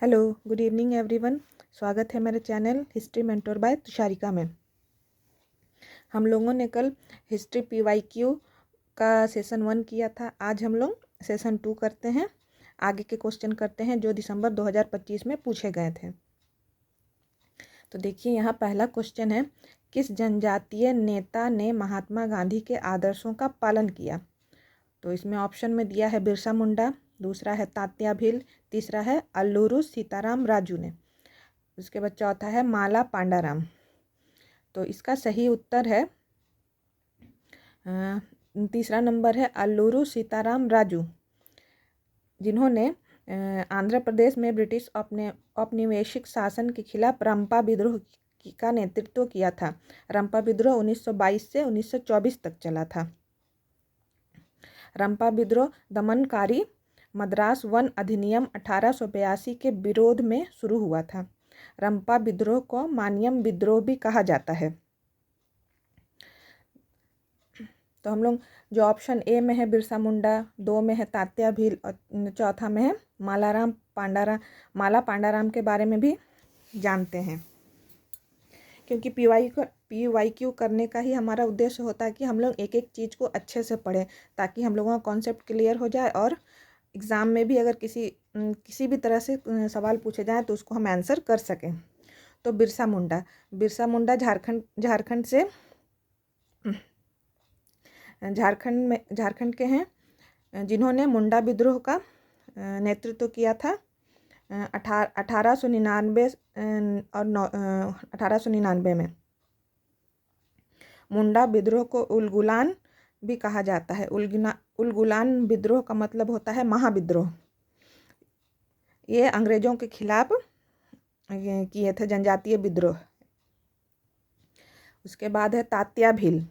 Hello, good evening everyone. स्वागत है मेरे channel history mentor by Tusharika में। हम लोगों ने कल हिस्ट्री पीवाईक्यू का सेशन 1 किया था। आज हम लोग सेशन 2 करते हैं। आगे के क्वेश्चन करते हैं जो दिसंबर 2025 में पूछे गए थे। तो देखिए, यहाँ पहला क्वेश्चन है, किस जनजातीय नेता ने महात्मा गांधी के आदर्शों का पालन किया? तो इसमें ऑप्शन में दिया है बिरसा मुंडा, दूसरा है तात्या भील, तीसरा है अल्लूरू सीताराम राजू ने, उसके बाद चौथा है माला पांडाराम। तो इसका सही उत्तर है तीसरा नंबर है अल्लूरू सीताराम राजू, जिन्होंने आंध्र प्रदेश में ब्रिटिश औपनिवेशिक शासन के खिलाफ रंपा विद्रोह का नेतृत्व किया था। रंपा विद्रोह 1922 से 1924 तक चला था। रंपा विद्रोह दमनकारी मद्रास वन अधिनियम 1882 के विरोध में शुरू हुआ था। रंपा विद्रोह को मानियम विद्रोह भी कहा जाता है। तो हम लोग जो ऑप्शन ए में है बिरसा मुंडा, 2 में है तात्या भील और चौथा में है माला पांडाराम के बारे में भी जानते हैं। क्योंकि पीवाईक्यू करने का ही हमारा उद्देश्य होता है कि हम लोग एक एक चीज़ को अच्छे से पढ़ें, ताकि हम लोगों का कॉन्सेप्ट क्लियर हो जाए और एग्ज़ाम में भी अगर किसी भी तरह से सवाल पूछे जाए तो उसको हम आंसर कर सकें। तो बिरसा मुंडा झारखंड के हैं, जिन्होंने मुंडा विद्रोह का नेतृत्व किया था 1899 और 1899 में। मुंडा विद्रोह को उलगुलान भी कहा जाता है। उलगुलान विद्रोह का मतलब होता है महाविद्रोह। ये अंग्रेजों के खिलाफ किए थे जनजातीय विद्रोह। उसके बाद है तात्या भील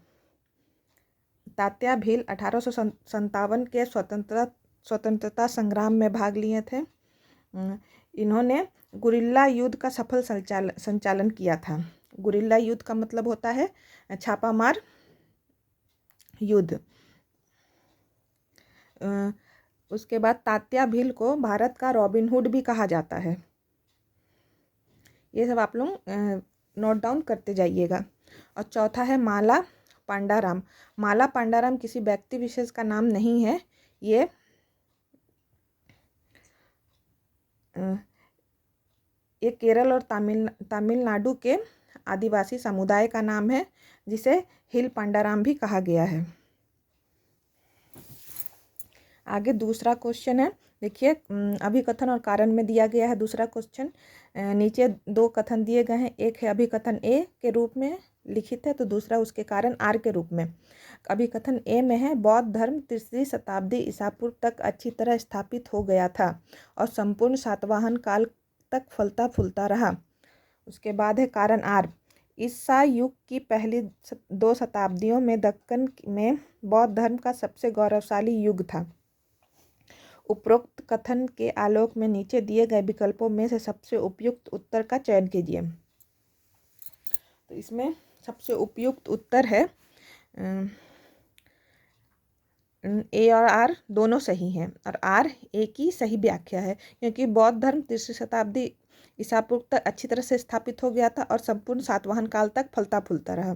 1857 के स्वतंत्रता संग्राम में भाग लिए थे। इन्होंने गुरिल्ला युद्ध का सफल संचालन किया था। गुरिल्ला युद्ध का मतलब होता है छापामार युद्ध। उसके बाद तात्या भील को भारत का रॉबिन हुड भी कहा जाता है। ये सब आप लोग नोट डाउन करते जाइएगा। और चौथा है माला पांडाराम किसी व्यक्ति विशेष का नाम नहीं है। ये केरल और तमिलनाडु के आदिवासी समुदाय का नाम है, जिसे हिल पांडाराम भी कहा गया है। आगे दूसरा क्वेश्चन है, देखिए अभिकथन और कारण में दिया गया है दूसरा क्वेश्चन। नीचे 2 कथन दिए गए हैं, एक है अभिकथन ए के रूप में लिखित है, तो दूसरा उसके कारण आर के रूप में। अभिकथन ए में है, बौद्ध धर्म 3री शताब्दी ईसा पूर्व तक अच्छी तरह स्थापित हो गया था और संपूर्ण सातवाहन काल तक फलता फूलता रहा। उसके बाद है कारण आर, ईसा युग की पहली 2 शताब्दियों में दक्कन में बौद्ध धर्म का सबसे गौरवशाली युग था। उपरोक्त कथन के आलोक में नीचे दिए गए विकल्पों में से सबसे उपयुक्त उत्तर का चयन कीजिए। तो इसमें सबसे उपयुक्त उत्तर है ए और आर दोनों सही हैं, और आर ए की सही व्याख्या है, क्योंकि बौद्ध धर्म 3री शताब्दी ईसा पूर्व तक अच्छी तरह से स्थापित हो गया था और संपूर्ण सातवाहन काल तक फलता फूलता रहा।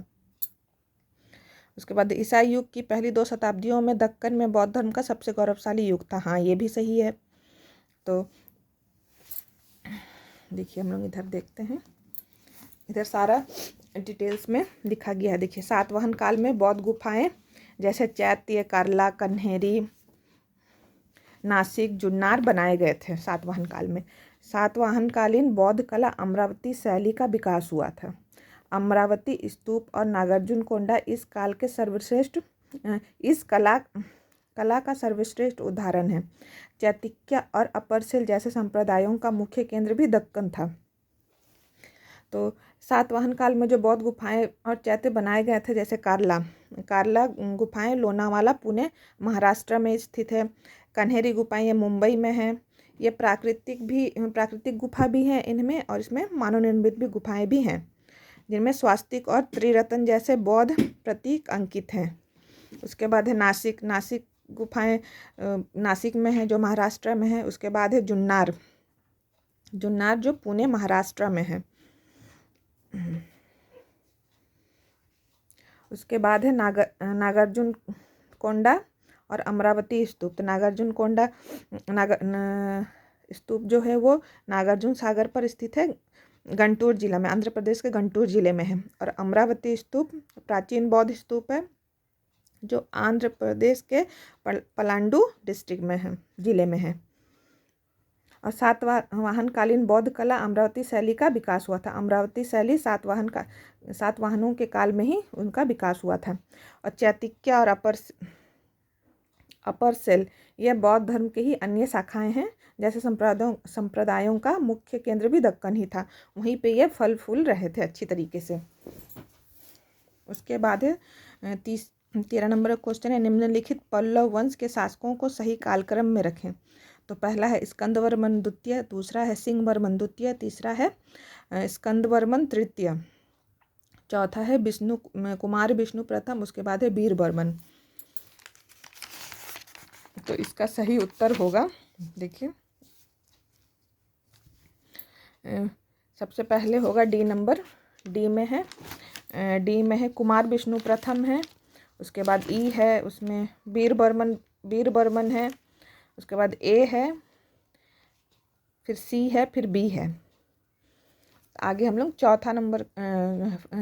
उसके बाद ईसाई युग की पहली 2 शताब्दियों में दक्कन में बौद्ध धर्म का सबसे गौरवशाली युग था। हाँ, ये भी सही है। तो देखिए, हम लोग इधर देखते हैं, इधर सारा डिटेल्स में लिखा गया है। देखिए, सातवाहन काल में बौद्ध गुफाएं जैसे चैत्य, करला, कन्हेरी, नासिक, जुन्नार बनाए गए थे सातवाहन काल में। सातवाहनकालीन बौद्ध कला अमरावती शैली का विकास हुआ था। अमरावती स्तूप और नागार्जुन कोंडा इस कला का सर्वश्रेष्ठ उदाहरण है। चैत्य और अपरसेल जैसे संप्रदायों का मुख्य केंद्र भी दक्कन था। तो सातवाहन काल में जो बौद्ध गुफाएं और चैत्य बनाए गए थे, जैसे कार्ला गुफाएं लोनावाला, पुणे, महाराष्ट्र में स्थित है। कन्हेरी गुफाएं मुंबई में है। ये प्राकृतिक गुफा भी है इनमें, और इसमें मानव निर्मित भी गुफाएं भी हैं, जिनमें स्वास्तिक और त्रिरत्न जैसे बौद्ध प्रतीक अंकित हैं। उसके बाद है नासिक गुफाएं नासिक में है, जो महाराष्ट्र में है। उसके बाद है जुन्नार, जुन्नर जो पुणे महाराष्ट्र में है। उसके बाद है नागार्जुन कोंडा और अमरावती स्तूप। तो नागार्जुन कोंडा स्तूप जो है वो नागार्जुन सागर पर स्थित है, गुंटूर जिला में, आंध्र प्रदेश के गुंटूर जिले में है। और अमरावती स्तूप प्राचीन बौद्ध स्तूप है जो आंध्र प्रदेश के पलांडू डिस्ट्रिक्ट में है, जिले में है। और सातवाहनकालीन बौद्ध कला अमरावती शैली का विकास हुआ था। अमरावती शैली सातवाहनों के काल में ही उनका विकास हुआ था। और चैतिक्य और अपर सेल यह बौद्ध धर्म के ही अन्य शाखाएं हैं। जैसे संप्रदायों का मुख्य केंद्र भी दक्कन ही था, वहीं पे ये फल फूल रहे थे अच्छी तरीके से। उसके बाद है 13 नंबर का क्वेश्चन है, निम्नलिखित पल्लव वंश के शासकों को सही कालक्रम में रखें। तो पहला है स्कंदवर्मन द्वितीय, दूसरा है सिंहवर्मन द्वितीय, तीसरा है स्कंदवर्मन तृतीय, चौथा है कुमार विष्णु प्रथम, उसके बाद है वीरवर्मन। तो इसका सही उत्तर होगा, देखिए सबसे पहले होगा डी नंबर। डी में है कुमार विष्णु प्रथम है। उसके बाद ई है, उसमें वीरवर्मन है। उसके बाद ए है, फिर सी है, फिर बी है। आगे हम लोग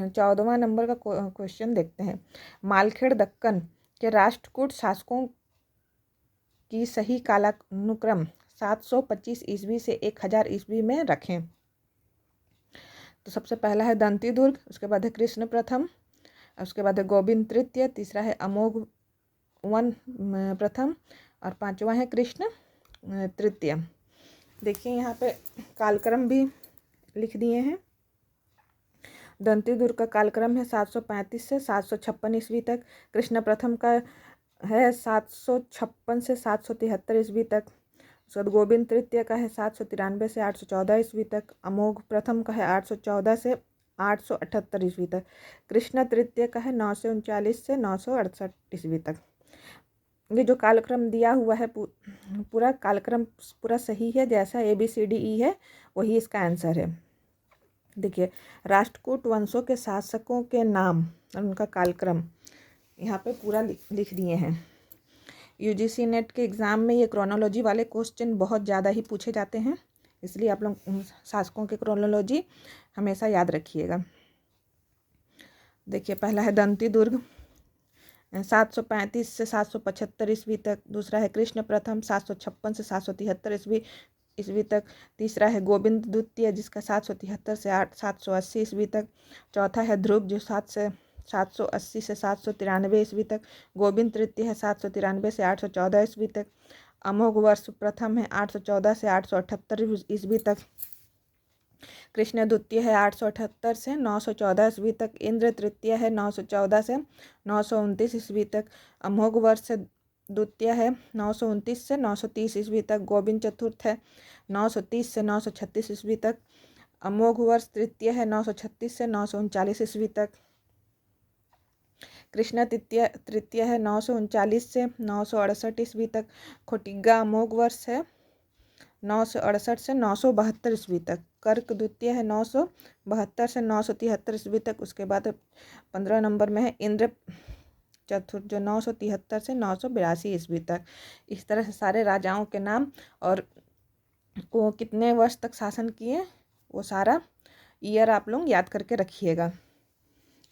14वां नंबर का क्वेश्चन देखते हैं। मालखेड़ दक्कन के राष्ट्रकूट शासकों की सही कालानुक्रम 725 ईस्वी से 1000 ईस्वी में रखें। तो सबसे पहला है दंती दुर्ग, उसके बाद है कृष्ण प्रथम, उसके बाद है गोविंद तृतीय, तीसरा है अमोघ वन प्रथम, और पांचवा है कृष्ण तृतीय। देखिए यहाँ पे कालक्रम भी लिख दिए हैं। दंती दुर्ग का कालक्रम है 735 से 756 ईस्वी तक। कृष्ण प्रथम का है 756 से 773 ईस्वी तक। उसके बाद गोविंद तृतीय का है 793 से 814 ईस्वी तक। अमोघ प्रथम का है 814 से 878 ईस्वी तक। कृष्ण तृतीय का है 939 से 968 ईस्वी तक। ये जो कालक्रम दिया हुआ है पूरा कालक्रम पूरा सही है, जैसा ABCDE है वही इसका आंसर है। देखिए राष्ट्रकूट वंशों के शासकों के नाम और उनका कालक्रम यहाँ पे पूरा लिख दिए हैं। UGC नेट के एग्ज़ाम में ये क्रोनोलॉजी वाले क्वेश्चन बहुत ज़्यादा ही पूछे जाते हैं, इसलिए आप लोग शासकों के क्रोनोलॉजी हमेशा याद रखिएगा। देखिए पहला है दंती दुर्ग 735 से 775 ईस्वी तक। दूसरा है कृष्ण प्रथम 756 से 773 ईस्वी तक। तीसरा है गोविंद द्वितीय जिसका 773 से 780 ईस्वी तक। चौथा है ध्रुव जो 780 से 793 ईस्वी तक। गोविंद तृतीय है 793 से 814 ईस्वी तक। अमोघ वर्ष प्रथम है 814 से 878 ईस्वी तक। कृष्ण द्वितीय है 878 से 914 ईस्वी तक। इंद्र तृतीय है 914 से 929 ईस्वी तक। अमोघ वर्ष द्वितीय है 929 से 930 ईस्वी तक। गोविंद चतुर्थ है 930 से 936 ईस्वी तक। अमोघ वर्ष तृतीय है 936 से 939 ईस्वी तक। कृष्ण तृतीय है 939 से 968 ईस्वी तक। खोटिग्गा अमोघ वर्ष है 968 से 972 ईस्वी तक। कर्क द्वितीय है 972 से 973 ईस्वी तक। उसके बाद 15 नंबर में है इंद्र चतुर्थ जो 973 से 982 ईस्वी तक। इस तरह से सारे राजाओं के नाम और वो कितने वर्ष तक शासन किए वो सारा ईयर आप लोग याद करके रखिएगा,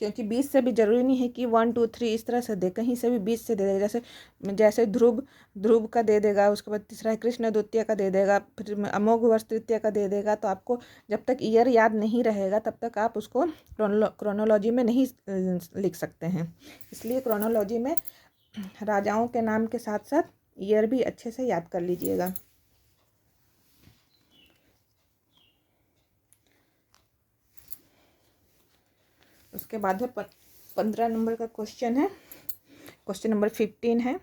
क्योंकि 20 से भी जरूरी नहीं है कि 1 2 3 इस तरह से दे, कहीं से भी 20 से दे देगा। जैसे ध्रुव का दे देगा, उसके बाद तीसरा है कृष्ण द्वितीय का दे देगा, फिर अमोघ वर्ष तृतीय का दे देगा। तो आपको जब तक ईयर याद नहीं रहेगा तब तक आप उसको क्रोनोलॉजी में नहीं लिख सकते हैं। इसलिए क्रोनोलॉजी में राजाओं के नाम के साथ साथ ईयर भी अच्छे से याद कर लीजिएगा। उसके बाद है 15 नंबर का क्वेश्चन है, क्वेश्चन नंबर 15 है।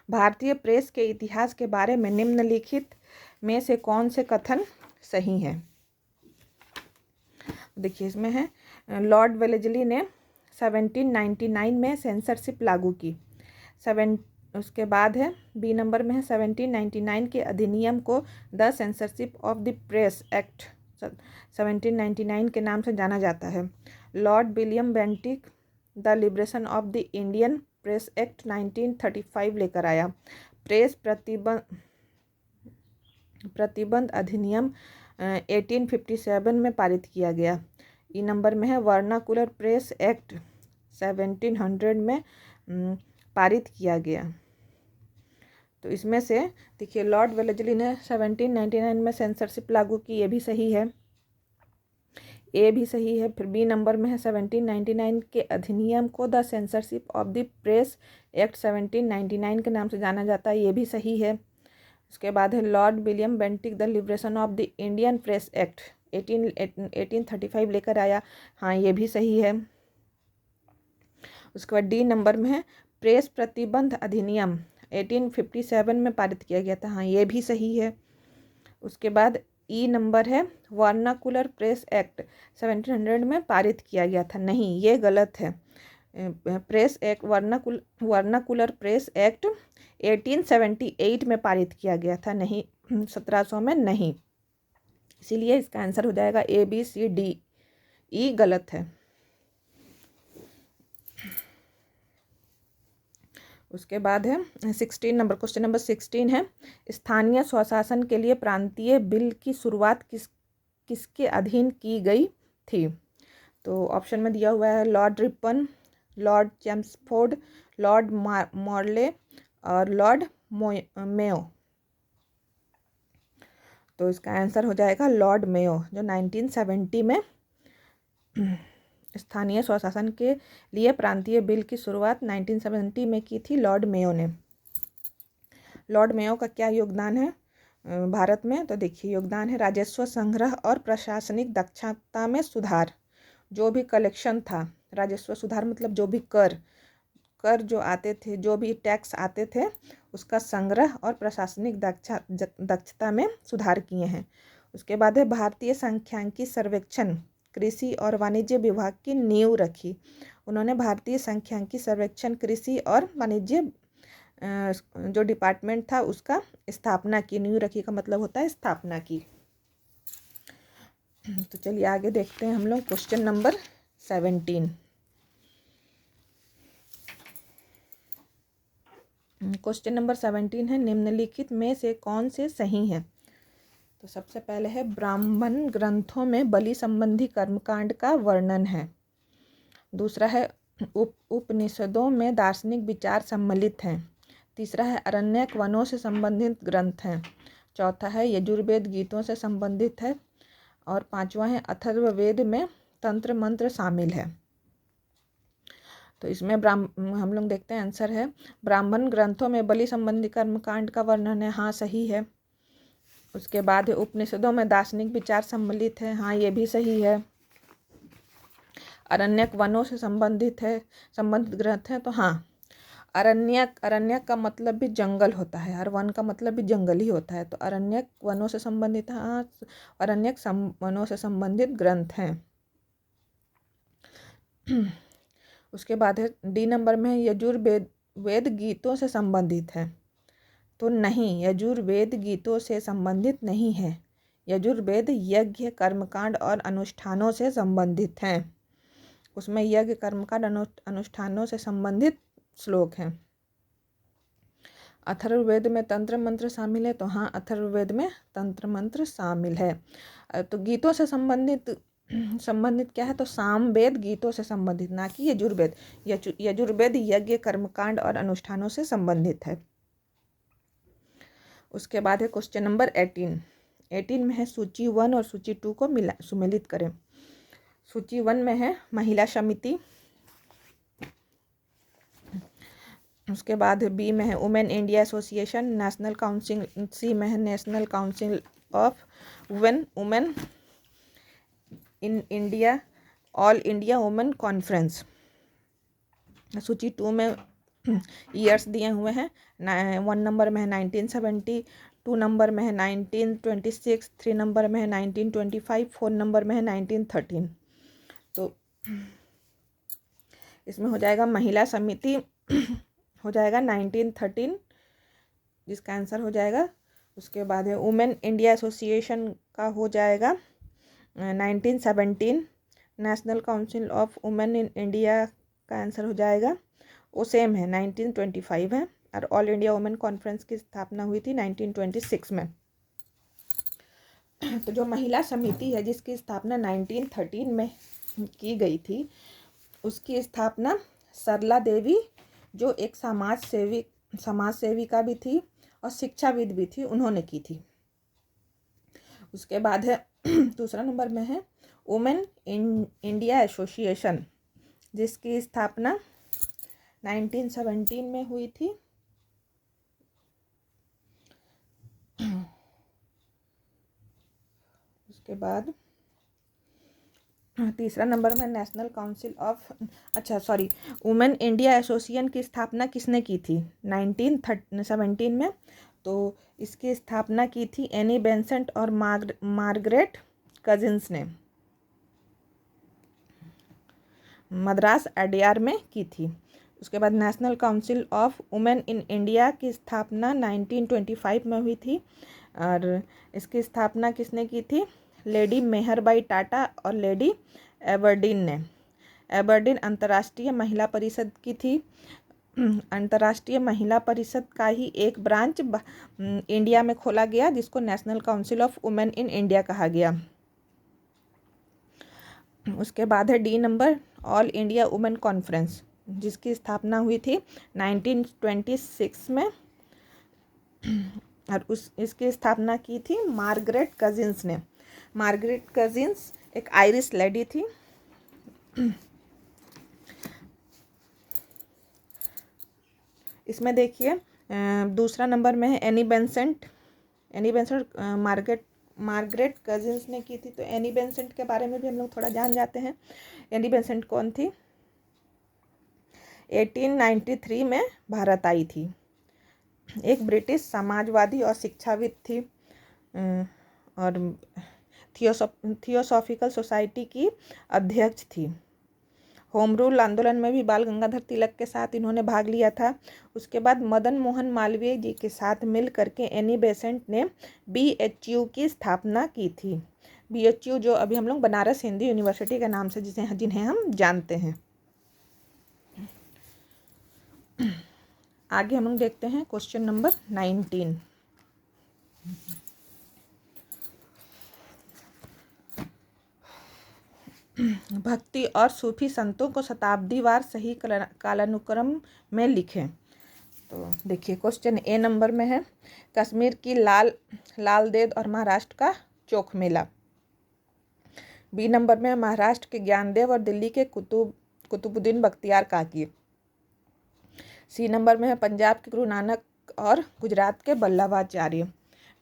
भारतीय प्रेस के इतिहास के बारे में निम्नलिखित में से कौन से कथन सही हैं? देखिए इसमें है लॉर्ड वेलेस्ली ने 1799 में सेंसरशिप लागू की। उसके बाद है बी नंबर में है 1799 के अधिनियम को the censorship of the press act 1799 के नाम से जाना जाता है। Lord William Bentinck the liberation of the Indian press act 1935 लेकर आया। प्रेस प्रतिबंध अधिनियम 1857 में पारित किया गया। ई नंबर में है वर्नाकुलर प्रेस एक्ट 1700 में पारित किया गया। तो इसमें से देखिए लॉर्ड वेलेस्ली ने 1799 में सेंसरशिप लागू की, ये भी सही है, ए भी सही है। फिर बी नंबर में है 1799 के अधिनियम को the censorship of the press act 1799 के नाम से जाना जाता है, ये भी सही है। उसके बाद है Lord William Bentinck the liberation of the Indian press act 1835 लेकर आया, हाँ ये भी सही है। उसके बाद डी नंबर में है प्रेस प्रतिबंध अधिनियम 1857 में पारित किया गया था, हाँ ये भी सही है। उसके बाद ई नंबर है वर्नाकुलर प्रेस एक्ट 1700 में पारित किया गया था, नहीं ये गलत है। Press act vernacular press act 1878 में पारित किया गया था, नहीं 1700 में नहीं, इसीलिए इसका आंसर हो जाएगा ए बी सी डी, ई गलत है। उसके बाद है 16 नंबर, क्वेश्चन नंबर 16 है स्थानीय स्वशासन के लिए प्रांतीय बिल की शुरुआत किसके अधीन की गई थी? तो ऑप्शन में दिया हुआ है Lord Ripon, Lord Chelmsford, Lord Morley और लॉर्ड मेयो। तो इसका आंसर हो जाएगा लॉर्ड मेयो, जो 1970 में स्थानीय स्वशासन के लिए प्रांतीय बिल की शुरुआत 1970 में की थी लॉर्ड मेयो ने। लॉर्ड मेयो का क्या योगदान है भारत में? तो देखिए योगदान है राजस्व संग्रह और प्रशासनिक दक्षता में सुधार। जो भी कलेक्शन था, राजस्व सुधार मतलब जो भी कर जो आते थे, जो भी टैक्स आते थे, उसका संग्रह और प्रशासनिक दक्षता में सुधार किए हैं। उसके बाद है भारतीय सांख्यिकी सर्वेक्षण कृषि और वाणिज्य विभाग की नींव रखी। उन्होंने भारतीय सांख्यिकी सर्वेक्षण कृषि और वाणिज्य जो डिपार्टमेंट था उसका स्थापना की, नींव रखी का मतलब होता है स्थापना की। तो चलिए आगे देखते हैं हम लोग क्वेश्चन नंबर 17। क्वेश्चन नंबर 17 है निम्नलिखित में से कौन से सही हैं? तो सबसे पहले है ब्राह्मण ग्रंथों में बलि संबंधी कर्मकांड का वर्णन है। दूसरा है उपनिषदों में दार्शनिक विचार सम्मिलित हैं। तीसरा है अरण्यक वनों से संबंधित ग्रंथ हैं। चौथा है यजुर्वेद गीतों से संबंधित है। और पांचवा है अथर्ववेद में तंत्र मंत्र शामिल है। तो इसमें हम लोग देखते हैं आंसर है ब्राह्मण ग्रंथों में बलि संबंधी कर्मकांड का वर्णन है, हाँ सही है। उसके बाद है उपनिषदों में दार्शनिक विचार सम्मिलित है, हाँ ये भी सही है। अरण्यक वनों से संबंधित ग्रंथ है, तो हाँ अरण्यक का मतलब भी जंगल होता है और वन का मतलब भी जंगल ही होता है। तो अरण्यक वनों से संबंधित, हाँ अरण्यक वनों से संबंधित ग्रंथ हैं। उसके बाद है डी नंबर में यजुर्वेद गीतों से संबंधित है। तो नहीं, यजुर्वेद गीतों से संबंधित नहीं है। यजुर्वेद यज्ञ कर्मकांड और अनुष्ठानों से संबंधित हैं। उसमें यज्ञ कर्मकांड अनुष्ठानों से संबंधित श्लोक हैं। अथर्ववेद में तंत्र मंत्र शामिल है, तो हाँ अथर्ववेद में तंत्र मंत्र शामिल है। तो गीतों से संबंधित क्या है? तो सामवेद गीतों से संबंधित, ना कि यजुर्वेद। यजुर्वेद यज्ञ कर्मकांड और अनुष्ठानों से संबंधित है। उसके बाद है क्वेश्चन नंबर 18 में है सूची 1 और सूची 2 को सुमेलित करें। सूची 1 में है महिला समिति। उसके बाद बी में है women India association. National council, C में है national council of women in India, all India women conference. सूची 2 में ईयर्स दिए हुए हैं। 1 नंबर में है 1970, 2 नंबर में है 1926, 3 नंबर में है 1925, 4 नंबर में है 1913। तो इसमें हो जाएगा महिला समिति हो जाएगा 1913, जिसका आंसर हो जाएगा। उसके बाद है वुमेन इंडिया एसोसिएशन का हो जाएगा 1917। National council of women in India का आंसर हो जाएगा, वो सेम है 1925 है। और ऑल इंडिया वुमेन कॉन्फ्रेंस की स्थापना हुई थी 1926 में। तो जो महिला समिति है जिसकी स्थापना 1913 में की गई थी, उसकी स्थापना सरला देवी, जो एक समाज सेविका भी थी और शिक्षाविद भी थी, उन्होंने की थी। उसके बाद है दूसरा नंबर में है वुमेन इंडिया एसोसिएशन, जिसकी स्थापना 1917 में हुई थी। उसके बाद तीसरा नंबर में national council of women India association की स्थापना किसने की थी 1917 में? तो इसकी स्थापना की थी एनी बेसेंट और मार्गरेट कजिन्स ने मद्रास एडीआर में की थी। उसके बाद national council of women in India की स्थापना 1925 में हुई थी, और इसकी स्थापना किसने की थी? लेडी मेहरबाई टाटा और लेडी एबरडीन ने। एबरडीन अंतर्राष्ट्रीय महिला परिषद की थी। अंतर्राष्ट्रीय महिला परिषद का ही एक ब्रांच इंडिया में खोला गया, जिसको national council of women in India कहा गया। उसके बाद है D number all India women conference, जिसकी स्थापना हुई थी 1926 में, और इसकी स्थापना की थी मार्गरेट कजिन्स ने। मार्गरेट कजिन्स एक आयरिश लेडी थी। इसमें देखिए दूसरा नंबर में है एनी बेसेंट मार्गरेट कजिन्स ने की थी। तो एनी बेसेंट के बारे में भी हम लोग थोड़ा जान जाते हैं। एनी बेसेंट कौन थी? 1893 में भारत आई थी। एक ब्रिटिश समाजवादी और शिक्षाविद थी, और थियोसॉफिकल सोसाइटी की अध्यक्ष थी। होम रूल आंदोलन में भी बाल गंगाधर तिलक के साथ इन्होंने भाग लिया था। उसके बाद मदन मोहन मालवीय जी के साथ मिल करके एनी बेसेंट ने BHU की स्थापना की थी। BHU जो अभी हम लोग बनारस हिंदू यूनिवर्सिटी के नाम से जिन्हें हम जानते हैं। आगे हम लोग देखते हैं क्वेश्चन नंबर 19। भक्ति और सूफी संतों को शताब्दीवार सही कालानुक्रम में लिखें। तो देखिए क्वेश्चन ए नंबर में है कश्मीर की लाल देद और महाराष्ट्र का चौक मेला। बी नंबर में महाराष्ट्र के ज्ञानदेव और दिल्ली के कुतुबुद्दीन बख्तियार काकी। सी नंबर में है पंजाब के गुरु नानक और गुजरात के वल्लभाचार्य।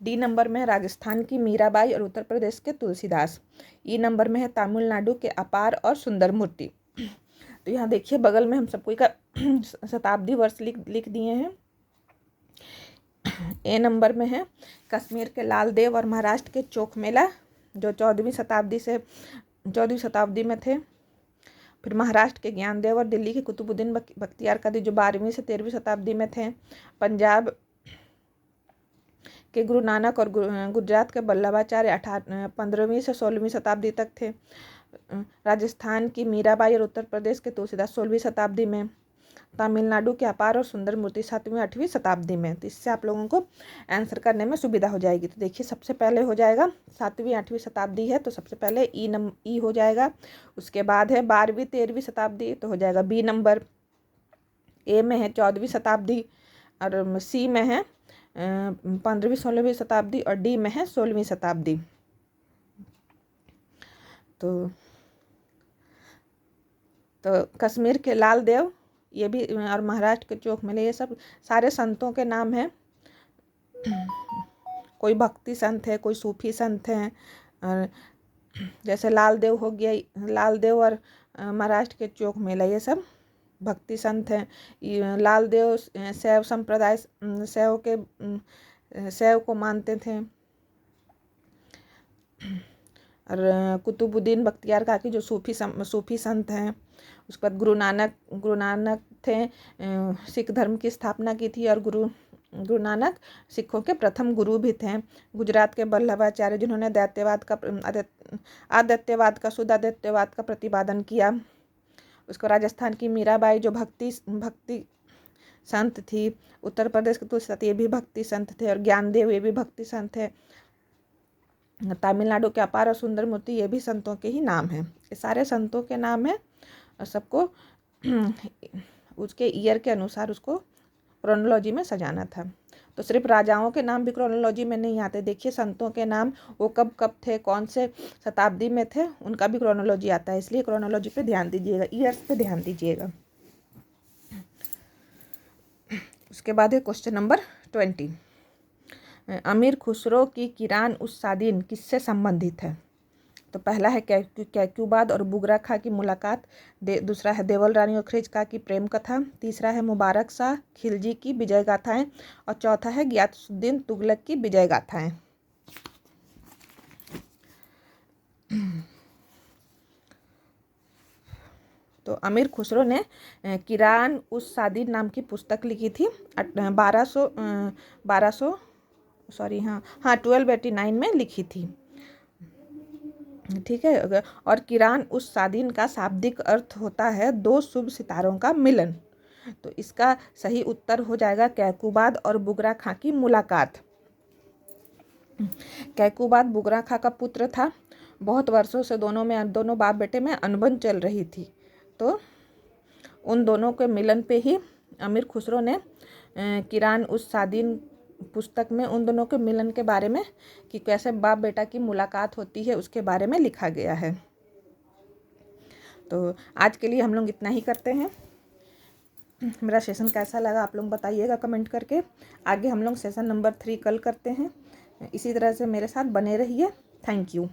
डी नंबर में है राजस्थान की मीराबाई और उत्तर प्रदेश के तुलसीदास। ई नंबर में है तमिलनाडु के अपार और सुंदर मूर्ति। तो यहाँ देखिए बगल में हम सबको का शताब्दी वर्ष लिख दिए हैं। ए नंबर में है कश्मीर के लाल देव और महाराष्ट्र के चौक मेला, जो 14वीं शताब्दी में थे। फिर महाराष्ट्र के ज्ञानदेव और दिल्ली के कुतुबुद्दीन बख्तियार काकी जो 12वीं से 13वीं शताब्दी में थे। पंजाब के गुरु नानक और गुजरात के वल्लभाचार्य 15वीं से 16वीं शताब्दी तक थे। राजस्थान की मीराबाई और उत्तर प्रदेश के तुलसीदास 16वीं शताब्दी में। तमिलनाडु के अपार और सुंदर मूर्ति 7वीं 8वीं शताब्दी में। तो इससे आप लोगों को आंसर करने में सुविधा हो जाएगी। तो देखिए सबसे पहले हो जाएगा 7वीं 8वीं शताब्दी है, तो सबसे पहले ई हो जाएगा। उसके बाद है 12वीं 13वीं शताब्दी, तो हो जाएगा बी नंबर। ए में है 14वीं शताब्दी, और सी में है 15वीं 16वीं शताब्दी, और डी में है 16वीं शताब्दी। तो कश्मीर के लाल देव ये भी, और महाराष्ट्र के चौक मेले, ये सब सारे संतों के नाम हैं। कोई भक्ति संत है, कोई सूफी संत हैं, और जैसे लाल देव हो गया, लाल देव और महाराष्ट्र के चौक मेला ये सब भक्ति संत हैं। लाल देव शैव संप्रदाय शैव को मानते थे, और कुतुबुद्दीन बख्तियार काकी जो सूफी संत हैं। उसके बाद गुरु नानक थे, सिख धर्म की स्थापना की थी और गुरु नानक सिखों के प्रथम गुरु भी थे। गुजरात के वल्लभाचार्य जिन्होंने आदित्यवाद का शुद्ध आदित्यवाद का प्रतिपादन किया। उसको राजस्थान की मीराबाई जो भक्ति संत थी। उत्तर प्रदेश के तुलसीदास ये भी भक्ति संत थे, और ज्ञानदेव ये भी भक्ति संत थे। तमिलनाडु के अपार और सुंदर मूर्ति ये भी संतों के ही नाम हैं। ये सारे संतों के नाम हैं और सबको उसके ईयर के अनुसार उसको क्रोनोलॉजी में सजाना था। तो सिर्फ राजाओं के नाम भी क्रोनोलॉजी में नहीं आते। देखिए संतों के नाम वो कब कब थे, कौन से शताब्दी में थे, उनका भी क्रोनोलॉजी आता है। इसलिए क्रोनोलॉजी पे ध्यान दीजिएगा, ईयर्स पे ध्यान दीजिएगा। उसके बाद है क्वेश्चन नंबर 20। अमीर खुसरो की किरान उस सादीन किससे संबंधित है? तो पहला है कैक्यूबाद और बुगरा खां की मुलाकात, दूसरा है देवल रानी और खिलजी खां की प्रेम कथा, तीसरा है मुबारक शाह खिलजी की विजय गाथाएं, और चौथा है गियासुद्दीन तुगलक की विजय गाथाएं। तो अमीर खुसरो ने किरान उस सादीन नाम की पुस्तक लिखी थी 1289 में लिखी थी। ठीक है। और किरान उस सादीन का शाब्दिक अर्थ होता है दो शुभ सितारों का मिलन। तो इसका सही उत्तर हो जाएगा कैक्यूबाद और बुगरा खां की मुलाकात। कैक्यूबाद बुगरा खां का पुत्र था। बहुत वर्षों से दोनों बाप बेटे में अनबन चल रही थी। तो उन दोनों के मिलन पे ही अमीर खुसरो ने किरान उस सादीन पुस्तक में उन दोनों के मिलन के बारे में, कि कैसे बाप बेटा की मुलाकात होती है, उसके बारे में लिखा गया है। तो आज के लिए हम लोग इतना ही करते हैं। मेरा सेशन कैसा लगा आप लोग बताइएगा कमेंट करके। आगे हम लोग सेशन नंबर 3 कल करते हैं। इसी तरह से मेरे साथ बने रहिए। Thank you.